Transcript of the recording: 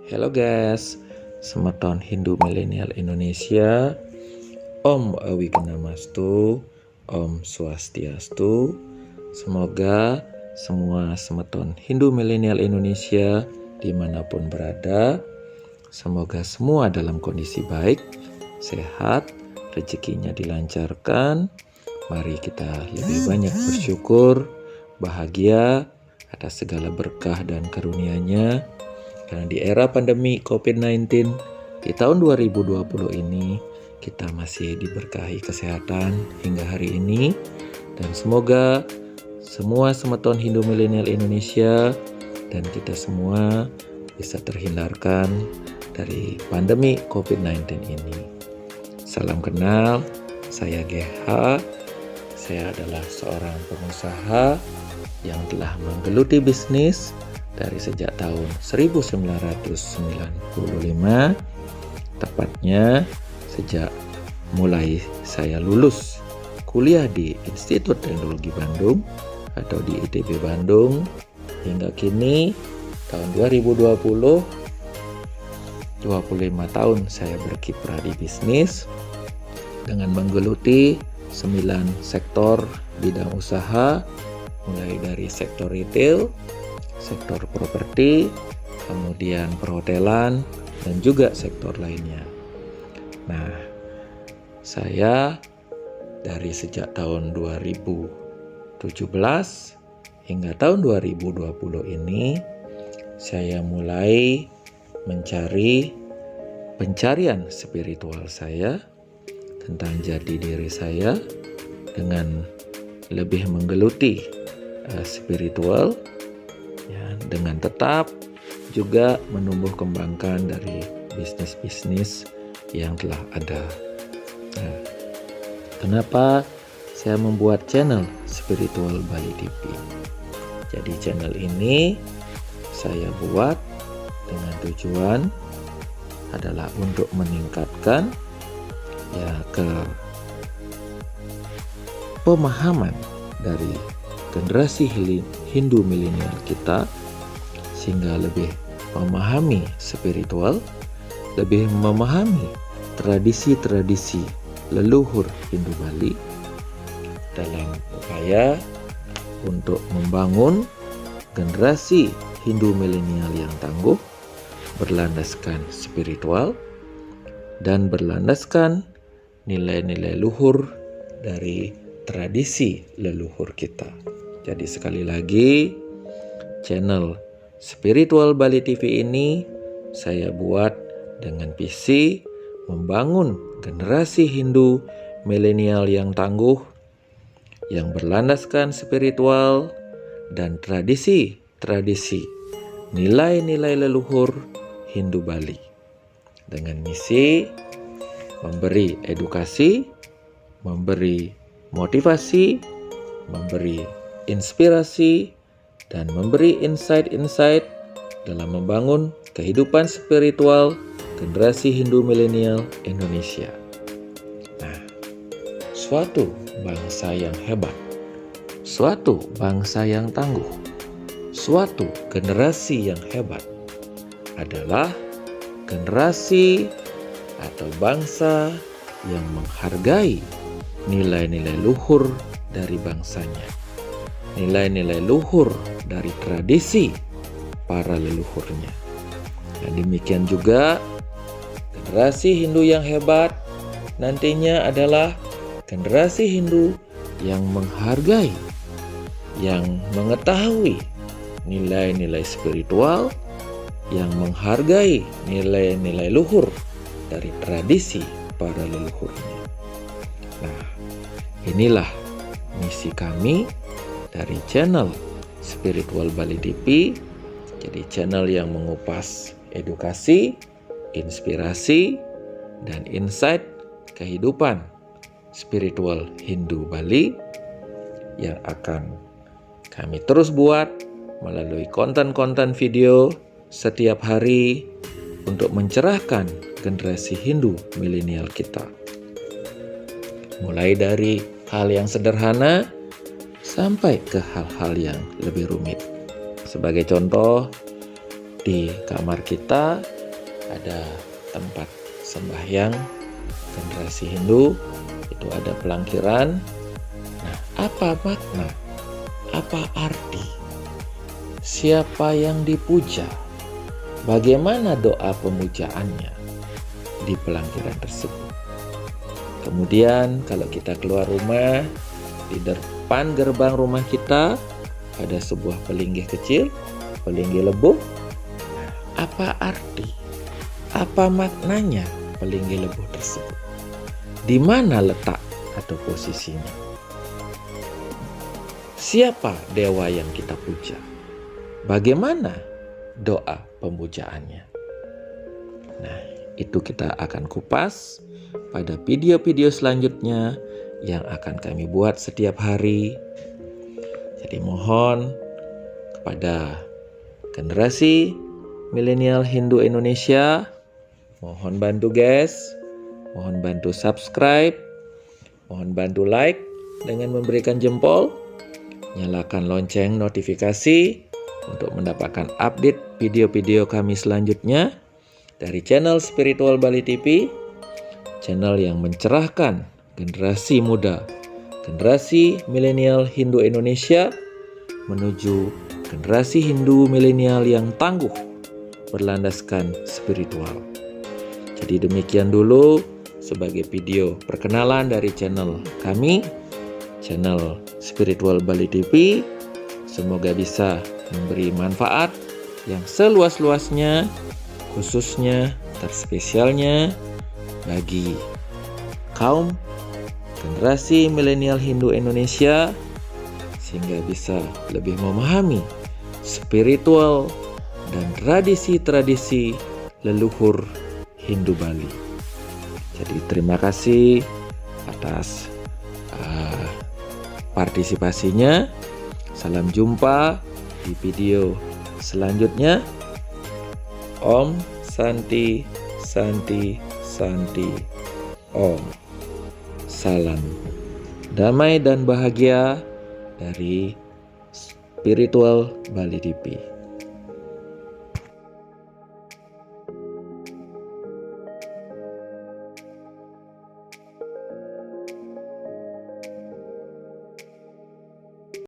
Halo guys, semeton Hindu Milenial Indonesia, Om Awigandamastu, Om Swastiastu. Semoga semua semeton Hindu Milenial Indonesia dimanapun berada, semoga semua dalam kondisi baik, sehat, rezekinya dilancarkan. Mari kita lebih banyak bersyukur, bahagia atas segala berkah dan karunia-Nya. Karena di era pandemi COVID-19 di tahun 2020 ini kita masih diberkahi kesehatan hingga hari ini, dan semoga semua semeton Hindu Milenial Indonesia dan kita semua bisa terhindarkan dari pandemi COVID-19 ini. Salam kenal, saya GH. Saya adalah seorang pengusaha yang telah menggeluti bisnis dari sejak tahun 1995, tepatnya sejak mulai saya lulus kuliah di Institut Teknologi Bandung atau di ITB Bandung hingga kini tahun 2020, 25 tahun saya berkiprah di bisnis dengan menggeluti 9 sektor bidang usaha, mulai dari sektor retail, sektor properti, kemudian perhotelan, dan juga sektor lainnya. Nah, saya dari sejak tahun 2017 hingga tahun 2020 ini, saya mulai mencari pencarian spiritual saya tentang jati diri saya dengan lebih menggeluti spiritual, dengan tetap juga menumbuh kembangkan dari bisnis-bisnis yang telah ada. Nah, kenapa saya membuat channel Spiritual Bali TV? Jadi channel ini saya buat dengan tujuan adalah untuk meningkatkan pemahaman dari generasi Hindu milenial kita, sehingga lebih memahami spiritual, lebih memahami tradisi-tradisi leluhur Hindu Bali dalam upaya untuk membangun generasi Hindu milenial yang tangguh, berlandaskan spiritual dan berlandaskan nilai-nilai luhur dari tradisi leluhur kita. Jadi sekali lagi, channel Spiritual Bali TV ini saya buat dengan visi membangun generasi Hindu milenial yang tangguh, yang berlandaskan spiritual dan tradisi-tradisi, nilai-nilai leluhur Hindu Bali, dengan misi memberi edukasi, memberi motivasi, memberi inspirasi, dan memberi insight-insight dalam membangun kehidupan spiritual generasi Hindu milenial Indonesia. Nah, suatu bangsa yang hebat, suatu bangsa yang tangguh, suatu generasi yang hebat adalah generasi atau bangsa yang menghargai nilai-nilai luhur dari bangsanya, nilai-nilai luhur dari tradisi para leluhurnya. Dan demikian juga generasi Hindu yang hebat nantinya adalah generasi Hindu yang menghargai, yang mengetahui nilai-nilai spiritual, yang menghargai nilai-nilai luhur dari tradisi para leluhurnya. Nah, inilah misi kami dari channel Spiritual Bali TV. Jadi channel yang mengupas edukasi, inspirasi, dan insight kehidupan spiritual Hindu Bali yang akan kami terus buat melalui konten-konten video setiap hari untuk mencerahkan generasi Hindu milenial kita. Mulai dari hal yang sederhana sampai ke hal-hal yang lebih rumit. Sebagai contoh, di kamar kita ada tempat sembahyang generasi Hindu, itu ada pelangkiran. Nah, apa makna? Apa arti? Siapa yang dipuja? Bagaimana doa pemujaannya di pelangkiran tersebut? Kemudian kalau kita keluar rumah, di depan gerbang rumah kita ada sebuah pelinggih kecil, pelinggih lebuh. Apa arti? Apa maknanya pelinggih lebuh tersebut? Di mana letak atau posisinya? Siapa dewa yang kita puja? Bagaimana doa pemujaannya? Nah, itu kita akan kupas pada video-video selanjutnya yang akan kami buat setiap hari. Jadi mohon kepada generasi milenial Hindu Indonesia, mohon bantu guys, mohon bantu subscribe, mohon bantu like dengan memberikan jempol, nyalakan lonceng notifikasi untuk mendapatkan update video-video kami selanjutnya dari channel Spiritual Bali TV, channel yang mencerahkan generasi muda, generasi milenial Hindu Indonesia menuju generasi Hindu milenial yang tangguh berlandaskan spiritual. Jadi demikian dulu sebagai video perkenalan dari channel kami, channel Spiritual Bali TV. Semoga bisa memberi manfaat yang seluas-luasnya, khususnya terspesialnya bagi kaum generasi milenial Hindu Indonesia, sehingga bisa lebih memahami spiritual dan tradisi-tradisi leluhur Hindu Bali. Jadi terima kasih atas partisipasinya. Salam jumpa di video selanjutnya. Om Santi Santi Santi Om. Salam damai dan bahagia dari Spiritual Bali TV.